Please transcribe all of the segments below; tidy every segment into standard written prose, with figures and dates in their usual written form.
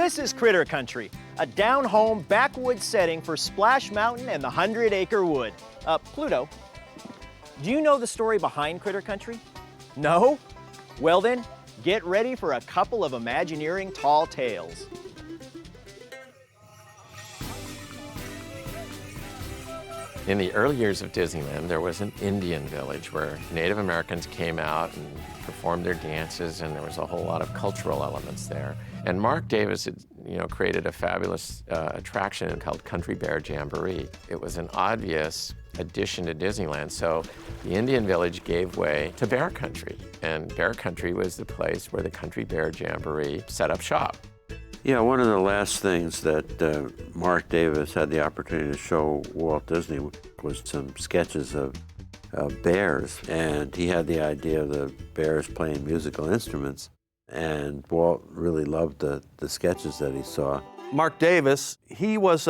This is Critter Country, a down-home backwoods setting for Splash Mountain and the 100-acre wood. Pluto, do you know the story behind Critter Country? No? Well then, get ready for a couple of Imagineering tall tales. In the early years of Disneyland, there was an Indian village where Native Americans came out and performed their dances, and there was a whole lot of cultural elements there. And Mark Davis had, created a fabulous attraction called Country Bear Jamboree. It was an obvious addition to Disneyland, so the Indian village gave way to Bear Country, and Bear Country was the place where the Country Bear Jamboree set up shop. Yeah, one of the last things that Mark Davis had the opportunity to show Walt Disney was some sketches of bears, and he had the idea of the bears playing musical instruments, and Walt really loved the sketches that he saw. Mark Davis, he was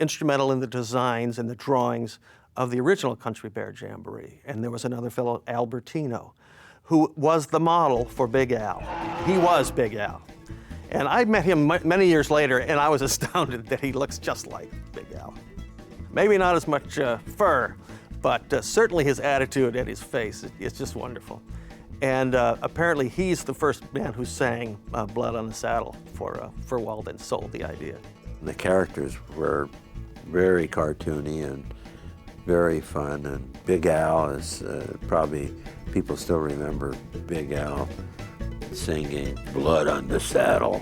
instrumental in the designs and the drawings of the original Country Bear Jamboree, and there was another fellow, Albertino, who was the model for Big Al. He was Big Al. And I met him many years later, and I was astounded that he looks just like Big Al. Maybe not as much fur, but certainly his attitude and his face is just wonderful. And apparently he's the first man who sang Blood on the Saddle for Walt and sold the idea. The characters were very cartoony and very fun, and Big Al is probably, people still remember Big Al singing Blood on the Saddle.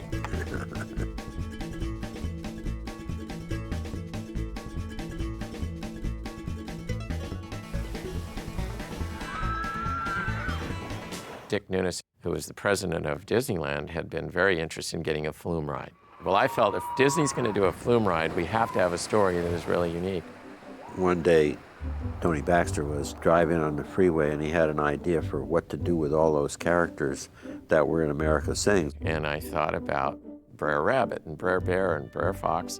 Dick Nunes, who was the president of Disneyland, had been very interested in getting a flume ride. Well, I felt if Disney's going to do a flume ride, we have to have a story that is really unique. One day, Tony Baxter was driving on the freeway, and he had an idea for what to do with all those characters that were in America Sings. And I thought about Brer Rabbit and Brer Bear and Brer Fox,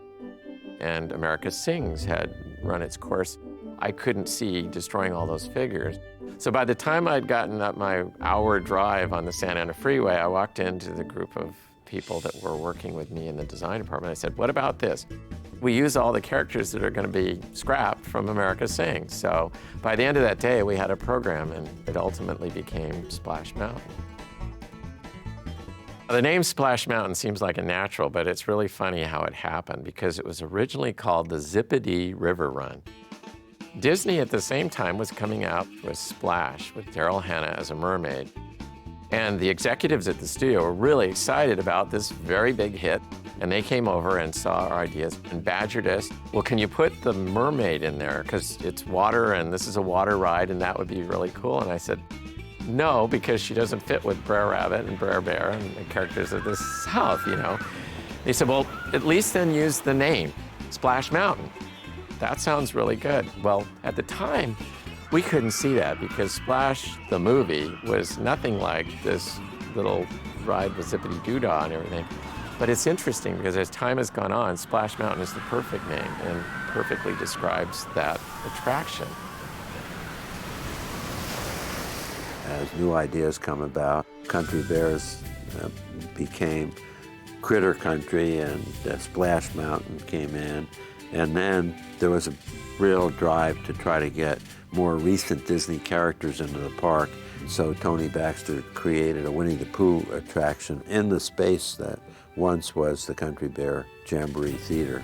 and America Sings had run its course. I couldn't see destroying all those figures. So by the time I'd gotten up my hour drive on the Santa Ana Freeway, I walked into the group of people that were working with me in the design department. I said, what about this? We use all the characters that are going to be scrapped from America Sings. So by the end of that day, we had a program, and it ultimately became Splash Mountain. The name Splash Mountain seems like a natural, but it's really funny how it happened, because it was originally called the Zippity River Run. Disney at the same time was coming out with Splash with Daryl Hannah as a mermaid. And the executives at the studio were really excited about this very big hit. And they came over and saw our ideas and badgered us. Well, can you put the mermaid in there? Because it's water and this is a water ride and that would be really cool. And I said, no, because she doesn't fit with Brer Rabbit and Brer Bear and the characters of the South, They said, well, at least then use the name, Splash Mountain. That sounds really good. Well, at the time, we couldn't see that because Splash, the movie, was nothing like this little ride with Zippity Doodah and everything. But it's interesting because as time has gone on, Splash Mountain is the perfect name and perfectly describes that attraction. As new ideas come about, Country Bears became Critter Country, and Splash Mountain came in. And then there was a real drive to try to get more recent Disney characters into the park. So Tony Baxter created a Winnie the Pooh attraction in the space that once was the Country Bear Jamboree Theater.